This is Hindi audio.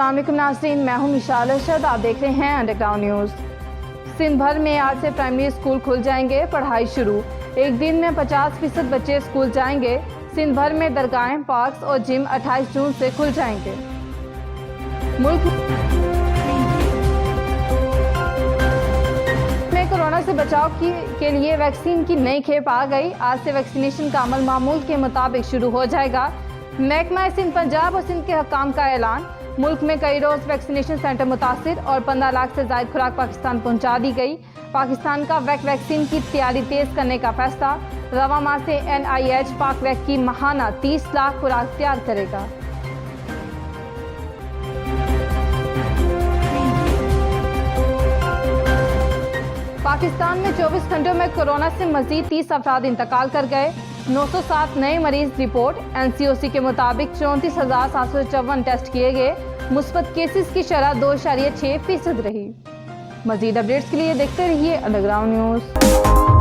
अस्सलाम वालेकुम नाज़रीन, मैं हूं मिशाल अरशद। आप देख रहे हैं अंडरग्राउंड न्यूज़। सिंध भर में आज से प्राइमरी स्कूल खुल जाएंगे, पढ़ाई शुरू। एक दिन में 50% बच्चे स्कूल जाएंगे। सिंध भर में दरगाहें, पार्क्स और जिम 28 जून से खुल जाएंगे। मुल्क में कोरोना से बचाव के लिए वैक्सीन की नई खेप आ गई। आज से वैक्सीनेशन का अमल मामूल के मुताबिक शुरू हो जाएगा। महकमा सिंध पंजाब और सिंध के हकाम का ऐलान। मुल्क में कई रोज वैक्सीनेशन सेंटर मुतासिर और 15 लाख से ज्यादा खुराक पाकिस्तान पहुंचा दी गई। पाकिस्तान का वैक्सीन की तैयारी तेज करने का फैसला। रवा माह से NIH पाक वैक की माहाना 30 लाख खुराक तैयार करेगा। पाकिस्तान में 24 घंटों में कोरोना से मजीद 30 अफराद इंतकाल कर गए। 907 नए मरीज रिपोर्ट। NCOC के मुताबिक 34,754 टेस्ट किए गए। मुस्बत केसेस की शरह 2.6% रही। मजीद अपडेट्स के लिए देखते रहिए अंडरग्राउंड न्यूज़।